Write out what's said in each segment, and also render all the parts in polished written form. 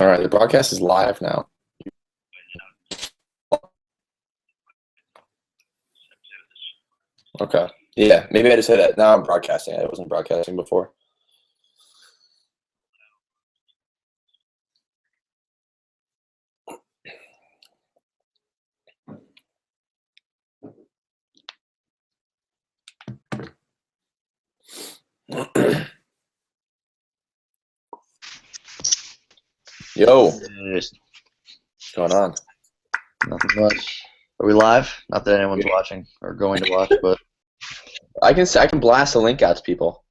All right, the broadcast is live now. Okay. Yeah, maybe I just said that. Now I'm broadcasting. I wasn't broadcasting before. Yo, Just what's going on? nothing much. Are we live? Not that anyone's watching or going to watch, but I can blast the link out to people.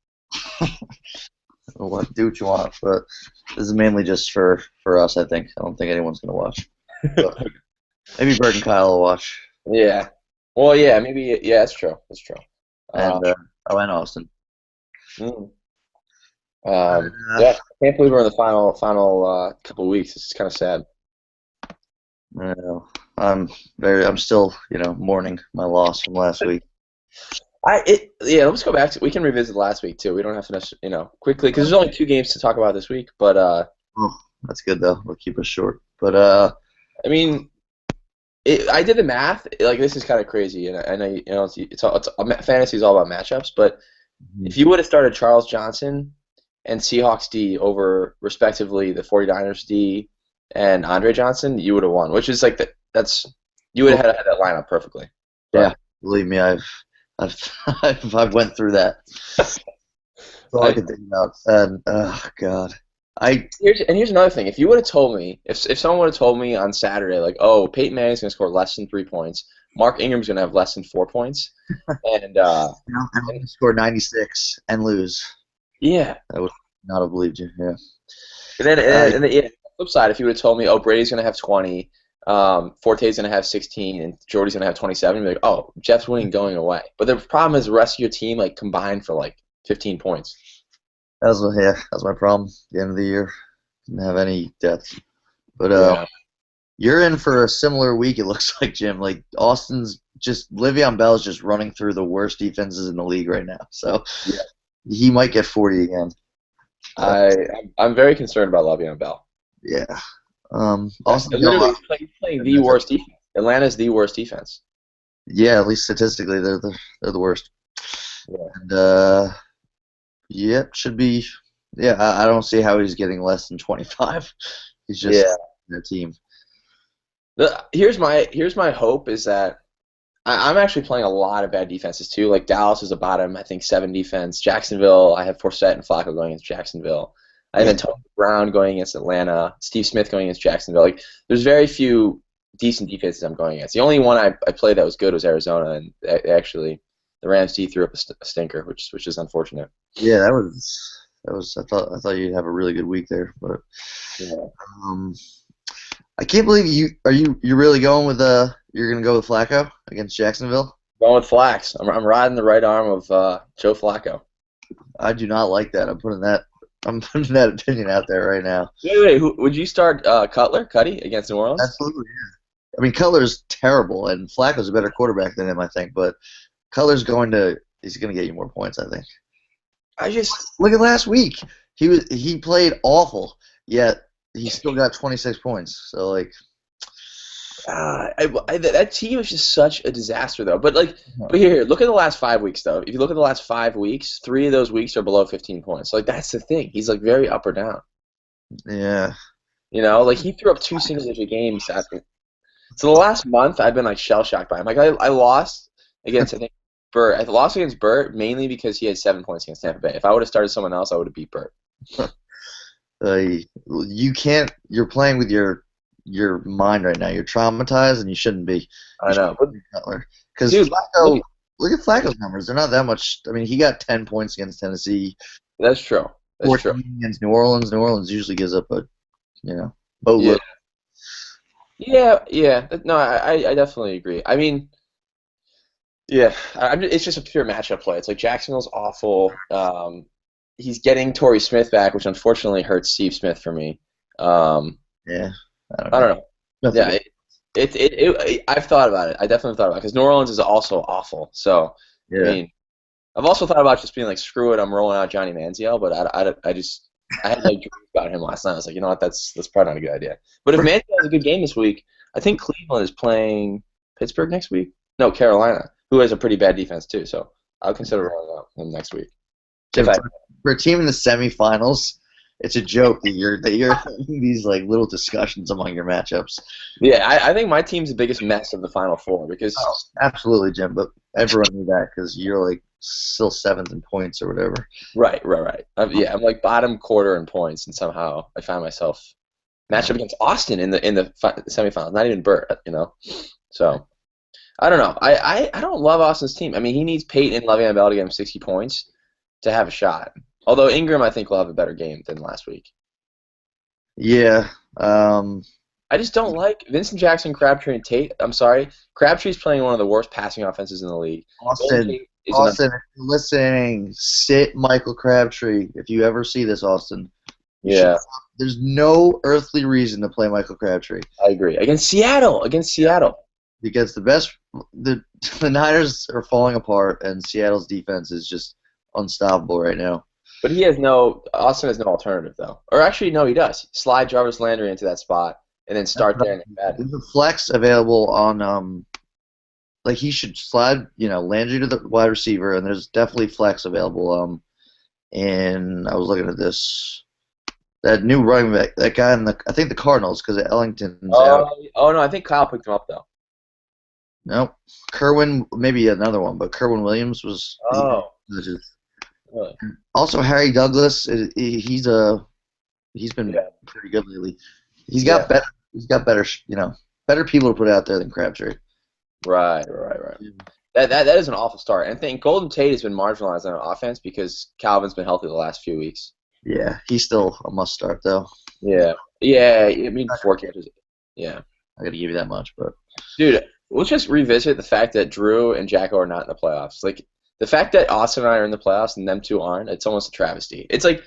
do what you want. But this is mainly just for us, I think. I don't think anyone's gonna watch. But maybe Bert and Kyle will watch, Yeah. Well, yeah, maybe. Yeah, that's true. That's true. and and Austin. Mm. Uh, Yeah, I can't believe we're in the final couple weeks. This is kind of sad. I know. I'm still mourning my loss from last week. Yeah. Let's go back to. We can revisit last week too. We don't have to, quickly because there's only 2 games to talk about this week. But Oh, that's good though. We'll keep it short. But I mean, I did the math. Like this is kind of crazy, and I know fantasy is all about matchups. But if you would have started Charles Johnson and Seahawks D over respectively the 49ers D and Andre Johnson, you would have won. Which is like that's you would have had that lineup perfectly. yeah, believe me, I've I've went through that. That's all I can think about. And oh God. Here's another thing. If you would have told me, if someone would have told me on Saturday, like, oh, Peyton Manning's gonna score less than 3 points, Mark Ingram's gonna have less than 4 points, and and score 96 and lose. yeah, I would not have believed you. Yeah. and then yeah, on the flip side, if you would have told me, oh, Brady's gonna have 20, Forte's gonna have 16, and Jordy's gonna have 27, you'd be like, oh, Jeff's winning going away. But the problem is the rest of your team like combined for like 15 points. That was my problem at the end of the year. Didn't have any depth. But Yeah. you're in for a similar week, it looks like, Jim. Like Austin's Le'Veon Bell's just running through the worst defenses in the league right now. So Yeah. he might get 40 again. I'm very concerned about Le'Veon Bell. Yeah. Austin Literally, he's playing the worst defense. Atlanta's the worst defense. Yeah, at least statistically they're the worst. Yeah. And yeah, should be. Yeah, I don't see how he's getting less than 25. He's just their team. Here's my hope is that I'm actually playing a lot of bad defenses too. Like Dallas is a bottom, I think 7 defense. Jacksonville, I have Forsett and Flacco going against Jacksonville. I have Antonio Brown going against Atlanta. Steve Smith going against Jacksonville. Like there's very few decent defenses I'm going against. The only one I played that was good was Arizona, and actually the Rams D threw up a stinker, which is unfortunate. Yeah, that was. I thought you'd have a really good week there, but Yeah. I can't believe you're really going with you're gonna go with Flacco against Jacksonville. Going with Flax. I'm riding the right arm of Joe Flacco. I do not like that. I'm putting that opinion out there right now. Wait. Would you start Cuddy against New Orleans? Absolutely, yeah. I mean, Cutler's terrible, and Flacco's a better quarterback than him, I think. But Cutler's he's gonna get you more points, I think. I just Look at last week. He played awful, yet he still got 26 points. So like, that team was just such a disaster though. But here, look at the last 5 weeks though. If you look at the last 5 weeks, 3 of those weeks are below 15 points. So, like that's the thing. He's like very up or down. yeah, Like he threw up 2 single-digit games. So the last month, I've been like shell shocked by him. Like I lost against I think Burt. I lost against Burt mainly because he had 7 points against Tampa Bay. If I would have started someone else, I would have beat Burt. you can't. You're playing with your mind right now. You're traumatized, and you shouldn't be. I know. Because Dude, Flacco, look at Flacco's numbers. They're not that much. I mean, he got 10 points against Tennessee. That's true. 14 against New Orleans. New Orleans usually gives up a boatload. Yeah. No, I definitely agree. I mean, yeah, it's just a pure matchup play. It's like Jacksonville's awful. He's getting Torrey Smith back, which unfortunately hurts Steve Smith for me. Yeah, I don't know. Yeah, I've thought about it. I definitely thought about it because New Orleans is also awful. So yeah. I mean, I've also thought about just being like, screw it, I'm rolling out Johnny Manziel, but I just I had like dreams about him last night. I was like, you know what, that's probably not a good idea. But if Manchester has a good game this week, I think Cleveland is playing Pittsburgh next week. No, Carolina, who has a pretty bad defense too. So I'll consider rolling out him next week. If Jim, I, for a team in the semifinals, it's a joke that you're having these like little discussions among your matchups. yeah, I think my team's the biggest mess of the Final Four because Oh, absolutely, Jim. But everyone knew that because you're like still seventh in points or whatever. right. Yeah, I'm like bottom quarter in points, and somehow I find myself matched up against Austin in the semifinals. Not even Burt, you know. So I don't know. I don't love Austin's team. I mean, he needs Peyton and Le'Veon Bell to get him 60 points to have a shot. Although Ingram, I think, will have a better game than last week. Yeah. I just don't like Vincent Jackson, Crabtree, and Tate. I'm sorry. Crabtree's playing one of the worst passing offenses in the league. Golden Austin, Tate is Austin, if you're listening, sit Michael Crabtree. If you ever see this, Austin, yeah, there's no earthly reason to play Michael Crabtree I agree. Against Seattle. because the Niners are falling apart and Seattle's defense is just unstoppable right now. But Austin has no alternative, though. Or actually, no, he does. Slide Jarvis Landry into that spot and then start there and bad. There's a flex available on like he should slide Landry to the wide receiver, and there's definitely flex available. And I was looking at this. That new running back, that guy I think the Cardinals, because Ellington's out. Oh, no, I think Kyle picked him up, though. Nope. Kerwin, maybe another one, but Kerwin Williams was. Oh. Really? Also, Harry Douglas, he's been pretty good lately. He's got better people to put out there than Crabtree. Right. That is an awful start. And I think Golden Tate has been marginalized on offense because Calvin's been healthy the last few weeks. Yeah, he's still a must start though. Yeah. I mean, 4 catches. Yeah. I got to give you that much, but dude, let's just revisit the fact that Drew and Jacko are not in the playoffs. Like the fact that Austin and I are in the playoffs and them two aren't, it's almost a travesty. It's like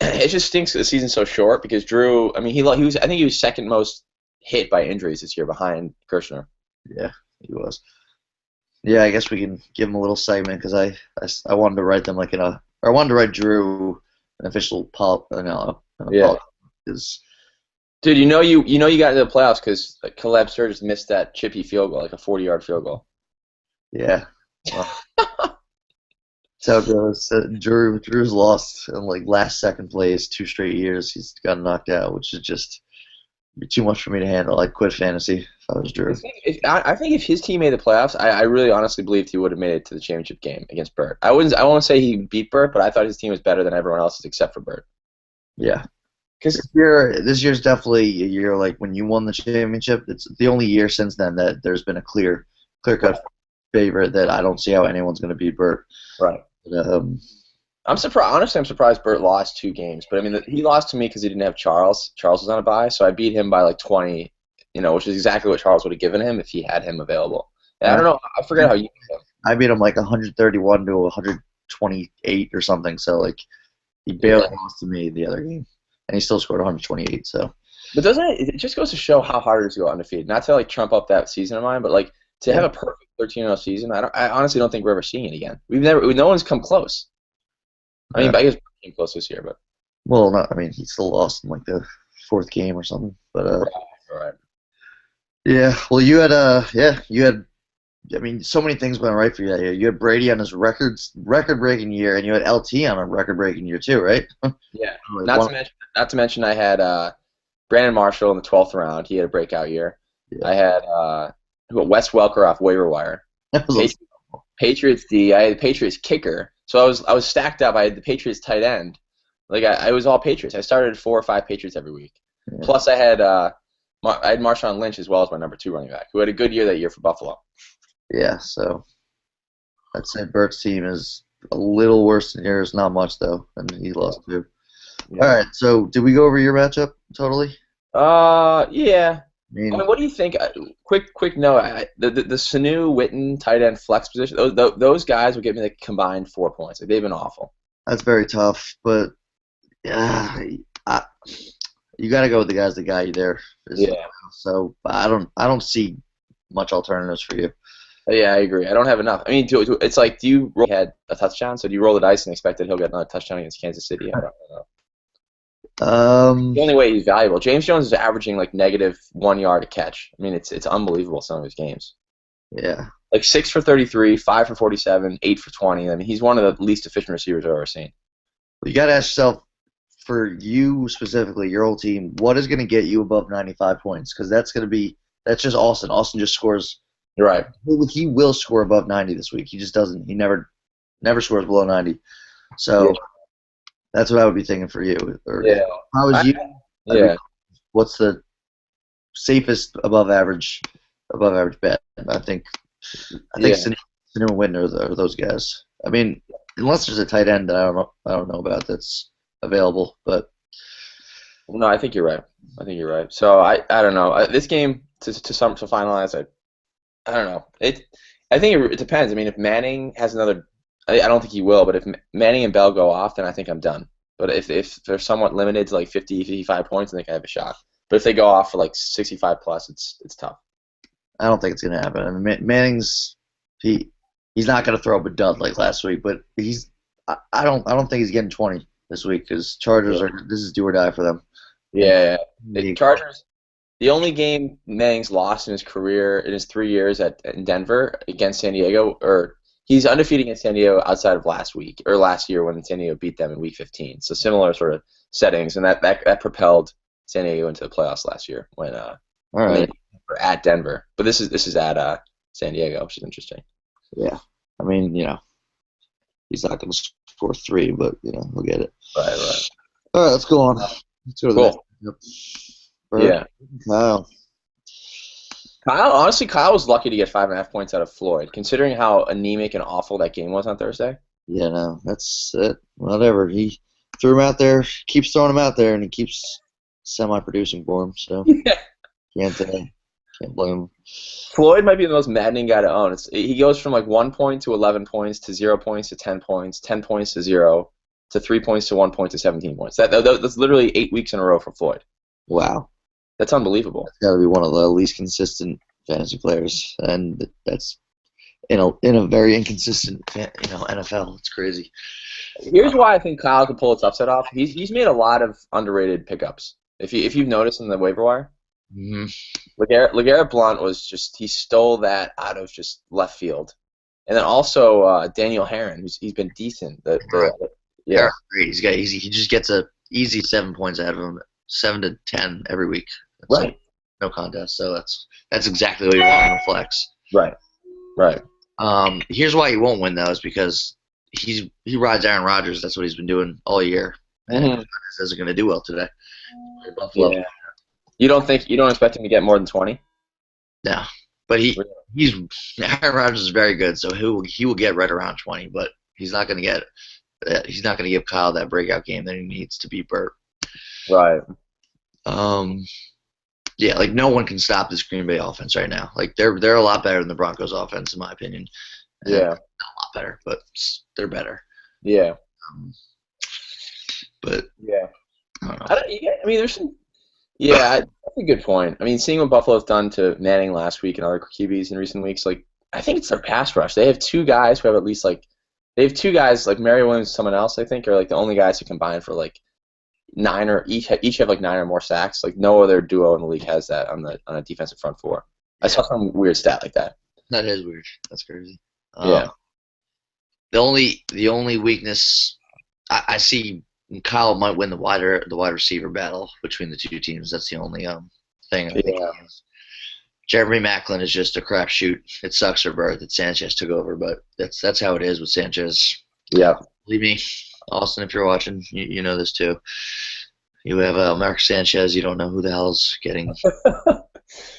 it just stinks that the season's so short because Drew. I mean, he was. I think he was second most hit by injuries this year behind Kirshner. Yeah, he was. Yeah, I guess we can give him a little segment because I wanted to write them like I wanted to write Drew an official Dude, you got into the playoffs because Caleb Sturgis missed that chippy field goal, like a 40-yard field goal. Yeah. Well, so it goes. Drew's lost in like last second plays 2 straight years. He's gotten knocked out, which is just too much for me to handle. I'd quit fantasy if I was Drew. I think if his team made the playoffs, I really honestly believed he would have made it to the championship game against Burt. I won't say he beat Burt, but I thought his team was better than everyone else's except for Burt. Yeah. Because this year's definitely a year like when you won the championship. It's the only year since then that there's been a clear-cut favorite that I don't see how anyone's going to beat Burt. Right. But, I'm surprised. Honestly, I'm surprised Burt lost 2 games. But I mean, he lost to me because he didn't have Charles. Charles was on a bye, so I beat him by like 20. Which is exactly what Charles would have given him if he had him available. And I don't know. I forget how you beat him. I beat him like 131 to 128 or something. So like he barely lost to me the other game, and he still scored 128. So. But it just goes to show how hard it is to go undefeated. Not to like trump up that season of mine, but like to have a perfect 13-0 season. I honestly don't think we're ever seeing it again. No one's come close. I mean, I guess we came close this year, but. Well, no, I mean he still lost in like the 4th game or something. But right. Yeah, well, you had. I mean, so many things went right for you that year. You had Brady on his record-breaking year, and you had LT on a record-breaking year too, right? Yeah. Not to mention, I had Brandon Marshall in the 12th round. He had a breakout year. Yeah. I had Wes Welker off waiver wire. Patriots D. I had the Patriots kicker. So I was stacked up. I had the Patriots tight end. Like I was all Patriots. I started 4 or 5 Patriots every week. Yeah. Plus I had Marshawn Lynch as well as my number 2 running back, who had a good year that year for Buffalo. Yeah, so I'd say Burt's team is a little worse than yours. Not much though, and he lost 2. Yeah. All right, so did we go over your matchup totally? Yeah. I mean, what do you think? Quick note: the Sanu Witten tight end flex position. Those guys will give me the combined 4 points. Like, they've been awful. That's very tough, but you got to go with the guys that got you there. Yeah. So I don't see much alternatives for you. Yeah, I agree. I don't have enough. I mean, it's like, do you roll had a touchdown? So do you roll the dice and expect that he'll get another touchdown against Kansas City? I don't know. The only way he's valuable. James Jones is averaging like -1 yard a catch. I mean, it's unbelievable some of his games. yeah. Like 6 for 33, 5 for 47, 8 for 20. I mean, he's one of the least efficient receivers I've ever seen. You got to ask yourself, for you specifically, your old team, what is going to get you above 95 points? Because that's just Austin. Austin just scores. You're right. He will score above 90 this week. He just doesn't. He never scores below 90. So that's what I would be thinking for you. Or Yeah. how is you? Yeah. What's the safest above average bet? I think Sanu and Whitner are those guys. I mean, unless there's a tight end that I don't know about that's available, but No, I think you're right. So I don't know. This game to finalize, I don't know. I think it depends. I mean, if Manning has another, I don't think he will. But if Manning and Bell go off, then I think I'm done. But if they're somewhat limited to like 50, 55 points, I think I have a shot. But if they go off for like 65 plus, it's tough. I don't think it's gonna happen. I mean, Manning's he's not gonna throw up a dud like last week, but I don't think he's getting 20 this week because Chargers this is do or die for them. Yeah. The Chargers. The only game Manning's lost in his career in his 3 years in Denver against San Diego, or he's undefeated against San Diego outside of last year when San Diego beat them in Week 15. So similar sort of settings, and that propelled San Diego into the playoffs last year when All right. they were at Denver. But this is at San Diego, which is interesting. Yeah, I mean, he's not going to score 3, but we'll get it. Right. All right, let's go on. Let's go to the next. Yeah. Kyle. Honestly, Kyle was lucky to get 5.5 points out of Floyd, considering how anemic and awful that game was on Thursday. Yeah, no, that's it. Whatever. He threw him out there, keeps throwing him out there, and he keeps semi-producing for him. So can't blame him. Floyd might be the most maddening guy to own. He goes from like 1 point to 11 points to 0 points to 10 points, 10 points to 0 to 3 points to 1 point to 17 points. That's literally 8 weeks in a row for Floyd. Wow. That's unbelievable. That's got to be one of the least consistent fantasy players, and that's in a very inconsistent NFL. It's crazy. Here's why I think Kyle could pull its upset off. He's made a lot of underrated pickups. If you've noticed in the waiver wire, LeGarrette Blount he stole that out of just left field, and then also Daniel Herron, he's been decent. Great. He just gets a easy 7 points out of him, 7 to 10 every week. That's right. No contest. So that's exactly what you want in a flex. Right. Here's why he won't win though, is because he rides Aaron Rodgers. That's what he's been doing all year. And he isn't going to do well today. Yeah. You don't expect him to get more than 20? No, but Aaron Rodgers is very good, so he will get right around 20. But he's not going to give Kyle that breakout game that he needs to beat Burt. Right. Yeah, like no one can stop this Green Bay offense right now. Like they're a lot better than the Broncos offense, in my opinion. Yeah. Not a lot better, but they're better. Yeah. But yeah. I don't know. I mean, there's some. Yeah, that's a good point. I mean, seeing what Buffalo's done to Manning last week and other QBs in recent weeks, like I think it's their pass rush. They have 2 guys who have at least like Mary Williams and someone else, I think, are like the only guys who combine for like 9 or each have like 9 or more sacks. Like no other duo in the league has that on a defensive front 4. I saw some weird stat like that. That is weird. That's crazy. Yeah. The only weakness I see, Kyle might win the wide receiver battle between the 2 teams. That's the only thing. I think. Jeremy Maclin is just a crapshoot. It sucks for Burt that Sanchez took over, but that's how it is with Sanchez. Yeah. Believe me, Austin, if you're watching, you know this too. You have Mark Sanchez. You don't know who the hell's getting.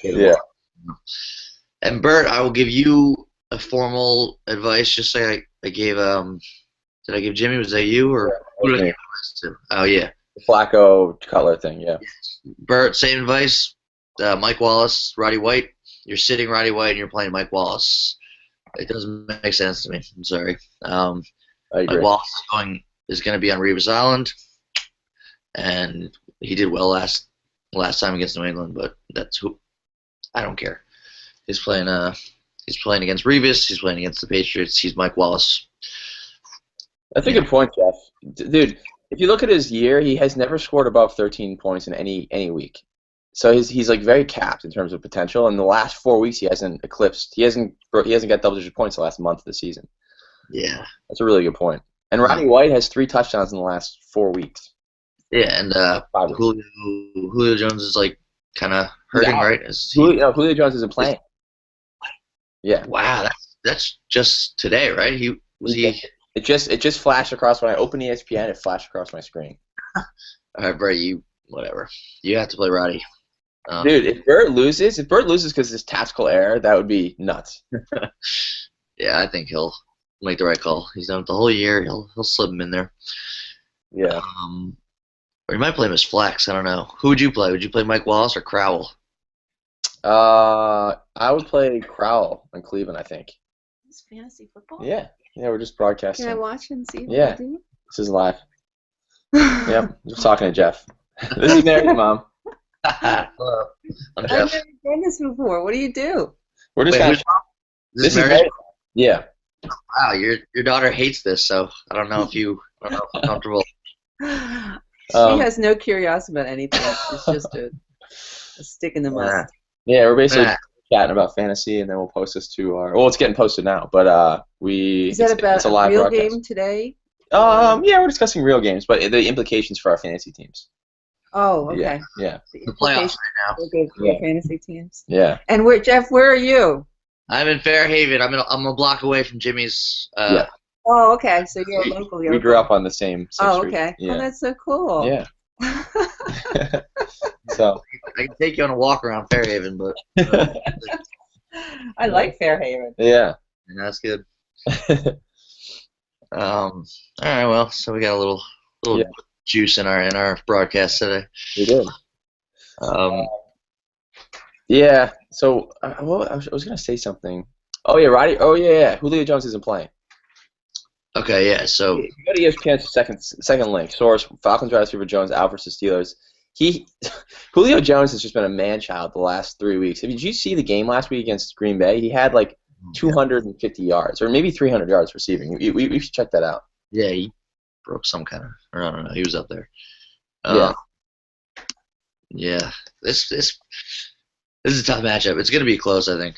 Yeah. And Burt, I will give you a formal advice, just like I gave. Did I give Jimmy? Was that you or who did I give advice to? Oh yeah. The Flacco Cutler thing. Yeah. Burt, same advice. Mike Wallace, Roddy White. You're sitting Roddy White and you're playing Mike Wallace. It doesn't make sense to me. I'm sorry. I agree. Mike Wallace is going to be on Revis Island, and he did well last time against New England. But that's who. I don't care. He's playing against Revis. He's playing against the Patriots. He's Mike Wallace. That's a good point, Jeff. Dude, if you look at his year, he has never scored above 13 points in any week. So he's like very capped in terms of potential. In the last 4 weeks, he hasn't eclipsed. He hasn't got double-digit points the last month of the season. Yeah. That's a really good point. And Rodney White has 3 touchdowns in the last 4 weeks. Yeah, and Julio Jones is like kind of hurting, right? Julio Jones isn't playing. Yeah. Wow, that's just today, right? It just flashed across when I opened ESPN. It flashed across my screen. All right, Brett, whatever. You have to play Roddy. Dude, if Burt loses because of this tactical error, that would be nuts. Yeah, I think he'll make the right call. He's done it the whole year. He'll slip him in there. Yeah. Or you might play him as flex. I don't know. Who would you play? Would you play Mike Wallace or Crowell? I would play Crowell in Cleveland, I think. It's fantasy football? Yeah, we're just broadcasting. Can I watch and see what Yeah. I do? This is live. Yep, just talking to Jeff. This is Mary's mom. Hello. I'm I've Jeff. never done this before. What do you do? We're just Wait, kind who's of. mom? This is Mary's Mary. mom? Yeah. Wow, your daughter hates this, so I don't know if you're comfortable. She has no curiosity about anything. She's just a stick in the mud. Yeah, we're basically Yeah. chatting about fantasy, and then we'll post this to our. Well, it's getting posted now, but Is that about it's a a live real broadcast. game today? Yeah, we're discussing real games, but the implications for our fantasy teams. Oh, okay. Yeah. The The playoffs implications right now. for good for Yeah. fantasy teams. Yeah. And Jeff, where are you? I'm in Fairhaven. I'm a block away from Jimmy's. Yeah. Oh, okay. So you're local. We grew up on the same Oh, street. okay. Yeah. Oh, that's so cool. Yeah. So. I can take you on a walk around Fairhaven, but I like Fairhaven. Yeah. that's good. All right, well, so we got a little Yeah. juice in our broadcast today. We did. Yeah. So I was gonna say something. Oh yeah, Roddy. Oh yeah. Julio Jones isn't playing. Okay, yeah. So If you go to ESPN's second link, source: Falcons wide receiver Jones out versus Steelers. Julio Jones has just been a man-child the last 3 weeks. Did you see the game last week against Green Bay? He had like 250 yards, or maybe 300 yards receiving. We should check that out. yeah, he broke some kind of, or I don't know. He was up there. Yeah. Yeah. This is a tough matchup. It's gonna be close, I think.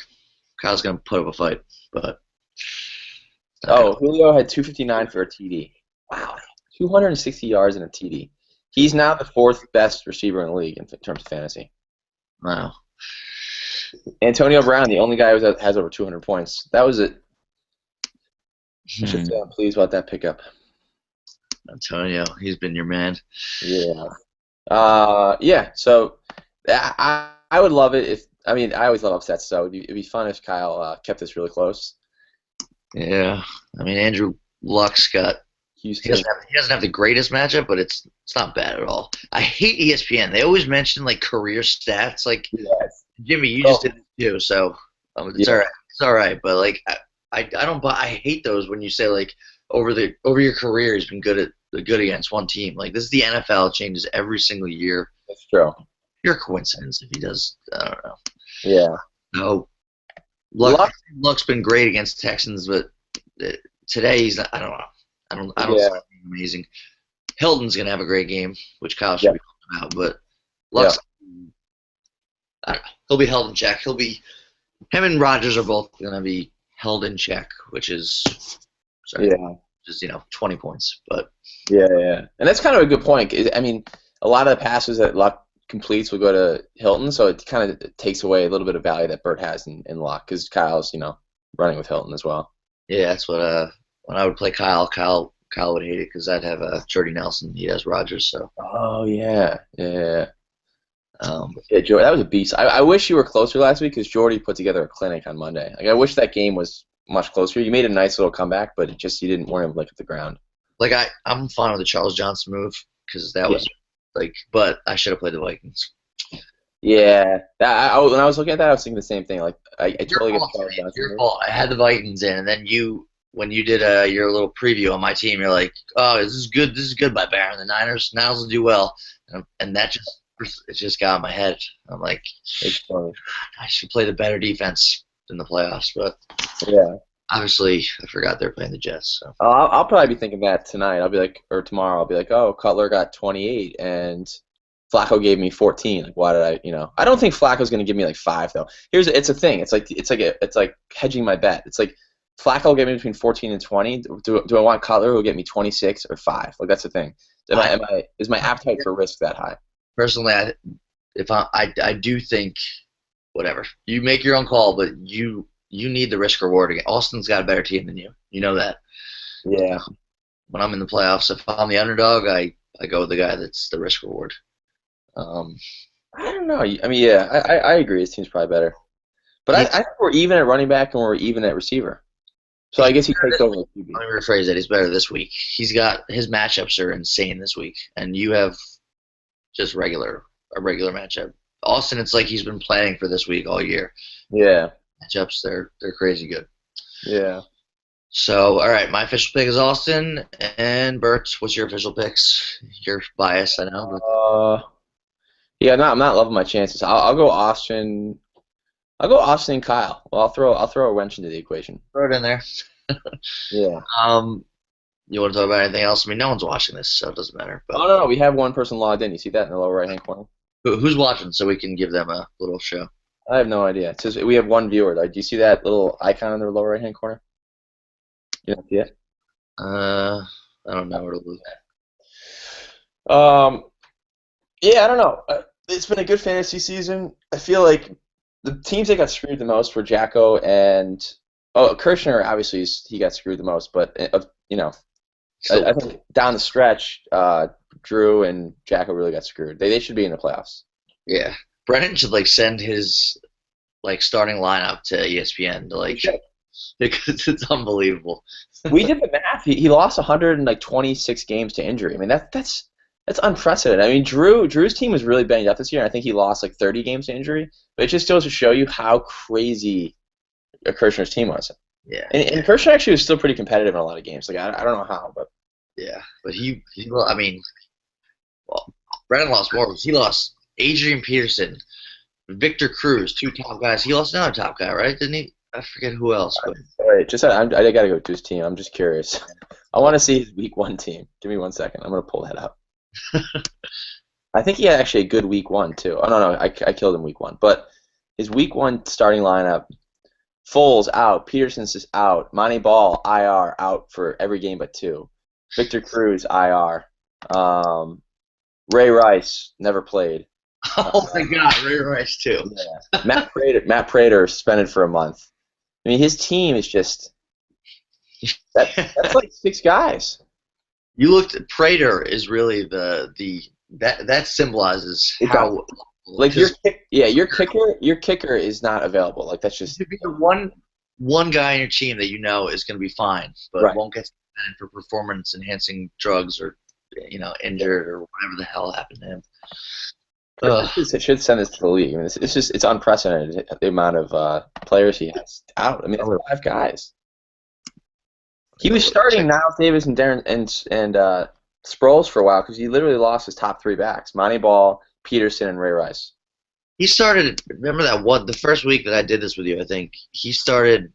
Kyle's gonna put up a fight, but. Oh, Julio had 259 for a TD. Wow, 260 yards and a TD. He's now the 4th best receiver in the league in terms of fantasy. Wow. Antonio Brown, the only guy who has over 200 points. That was it. I should say I'm pleased about that pickup. Antonio, he's been your man. Yeah. Yeah. So I would love it if. I mean, I always love upsets, so it'd be fun if Kyle kept this really close. Yeah. I mean, Andrew Luck's got. He Houston. doesn't have the greatest matchup, but it's not bad at all. I hate ESPN. They always mention like career stats. Like Yes. Jimmy, you just did it too, so it's all right. It's all right, but like I don't. I hate those when you say like over your career he's been good against one team. Like this is the NFL. It changes every single year. That's true. Pure coincidence if he does. I don't know. Yeah. No. Luck's been great against the Texans, but today he's not. I don't know. I don't see anything amazing. Hilton's gonna have a great game, which Kyle should be talking about, but Luck's I don't know. He'll be held in check. Him and Rodgers are both gonna be held in check, which is 20 points. But yeah. And that's kind of a good point. I mean, a lot of the passes that Luck completes will go to Hilton, so it kind of takes away a little bit of value that Burt has in Luck because Kyle's running with Hilton as well. yeah, that's what when I would play Kyle would hate it because I'd have Jordy Nelson. He has Rodgers, so. Oh yeah. Jordy, that was a beast. I wish you were closer last week because Jordy put together a clinic on Monday. Like I wish that game was much closer. You made a nice little comeback, but you didn't want to look at the ground. Like I'm fine with the Charles Johnson move because that was like, but I should have played the Vikings. Yeah, when I was looking at that, I was thinking the same thing. Like I totally get the Charles Johnson Your move. fault. I had the Vikings in, and then when you did your little preview on my team, you're like, "Oh, this is good. This is good by Baron. The Niners will do well," and that just got in my head. I'm like, It's funny. I should play the better defense in the playoffs, but Yeah. Obviously, I forgot they're playing the Jets. So. I'll probably be thinking that tonight. I'll be like, or tomorrow. I'll be like, oh, Cutler got 28 and Flacco gave me 14. Like, why did I? I don't think Flacco's going to give me like 5 though. It's a thing. It's like hedging my bet. It's like Flacco will get me between 14 and 20. Do I want Cutler who will get me 26 or 5? Like that's the thing. Is my appetite for risk that high? Personally, I do think whatever you make your own call, but you need the risk reward. Austin's got a better team than you. You know that. Yeah. When I'm in the playoffs, if I'm the underdog, I go with the guy that's the risk reward. I don't know. I mean, yeah, I agree. His team's probably better. But I think we're even at running back and we're even at receiver. So I guess he takes over the QB. Let me rephrase that. He's better this week. His matchups are insane this week, and you have just a regular matchup. Austin, it's like he's been planning for this week all year. Yeah. Matchups, they're crazy good. Yeah. So, all right, my official pick is Austin. And Bert, what's your official picks? You're biased, I know. But... yeah, I'm not loving my chances. I'll go Austin. I'll go Austin and Kyle. Well, I'll throw a wrench into the equation. Throw it in there. Yeah. You want to talk about anything else? I mean, no one's watching this, so it doesn't matter. But... Oh no, we have one person logged in. You see that in the lower right-hand corner? Who's watching, so we can give them a little show? I have no idea. It says we have one viewer. Do you see that little icon in the lower right-hand corner? You don't see it? I don't know where to look. Yeah, I don't know. It's been a good fantasy season. I feel like the teams that got screwed the most were Jacko and Kirshner. Obviously, he got screwed the most, but I think down the stretch, Drew and Jacko really got screwed. They should be in the playoffs. Yeah, Brennan should send his starting lineup to ESPN to because it's unbelievable. We did the math. He lost 126 games to injury. I mean that's unprecedented. I mean Drew's team was really banged up this year. And I think he lost 30 games to injury. But it just goes to show you how crazy Kirshner's team was. Yeah. And Kirshner actually was still pretty competitive in a lot of games. I don't know how, but yeah. But Brennan lost more because he lost Adrian Peterson, Victor Cruz, 2 top guys. He lost another top guy, right? Didn't he? I forget who else. But... Wait, I got to go to his team. I'm just curious. I want to see his week 1 team. Give me 1 second. I'm going to pull that up. I think he had actually a good week 1, too. Oh, no, I killed him week 1. But his week 1 starting lineup, Foles out, Peterson's out, Monty Ball, IR, out for every game but 2. Victor Cruz, IR. Ray Rice, never played. Oh, my God, Ray Rice, too. Yeah. Matt Prater, suspended for a month. I mean, his team is just that's 6 guys. You looked at Prater is really that symbolizes how your kicker is not available. That's just to be the one guy on your team that you know is going to be fine, but won't get suspended for performance enhancing drugs or injured or whatever the hell happened to him. It should send this to the league. I mean, it's unprecedented the amount of players he has out. I mean, 5 guys. He was starting Niles Davis and Darren and Sproles for a while because he literally lost his top 3 backs: Monty Ball, Peterson, and Ray Rice. He started. Remember the first week that I did this with you? I think he started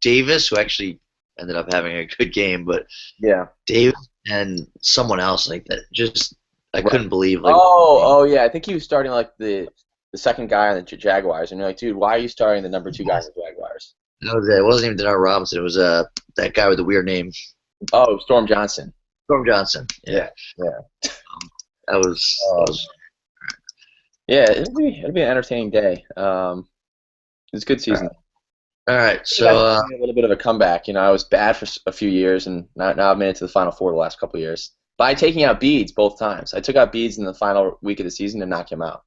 Davis, who actually ended up having a good game, but yeah, Davis and someone else like that just. I couldn't believe. Yeah. I think he was starting the second guy on the Jaguars, and you're like, dude, why are you starting the number 2 guy on the Jaguars? No, it wasn't even Denard Robinson. It was that guy with the weird name. Oh, Storm Johnson. Storm Johnson. Yeah. That was. Yeah, it'll be an entertaining day. It's a good season. All right, so a little bit of a comeback. I was bad for a few years, and now I've made it to the Final Four the last couple of years. By taking out Beads both times. I took out Beads in the final week of the season to knock him out.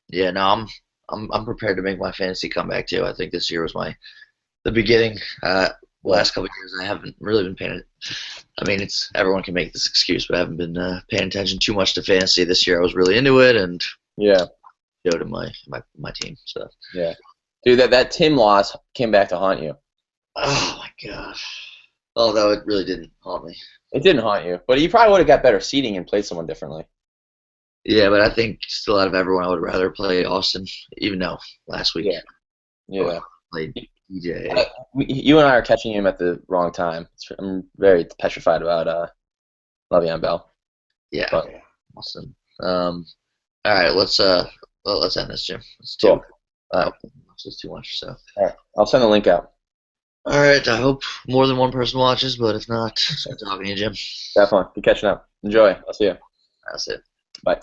Yeah, no, I'm prepared to make my fantasy comeback too. I think this year was the beginning. Last couple of years I haven't really been paying it. I mean, everyone can make this excuse, but I haven't been paying attention too much to fantasy. This year I was really into it and showed in my team. So yeah, dude, that Tim loss came back to haunt you. Oh my God. Although it really didn't haunt me. It didn't haunt you, but you probably would have got better seating and played someone differently. Yeah, but I think still out of everyone, I would rather play Austin, even though last week. Yeah. Played DJ. You and I are catching him at the wrong time. I'm very petrified about Le'Veon Bell. Yeah. But, Awesome. All right, let's end this, Jim. It's Cool. It's too much. So. All right. I'll send the link out. All right. I hope more than one person watches, but if not, good talking to you, Jim. Definitely. Be catching up. Enjoy. I'll see you. That's it. Bye.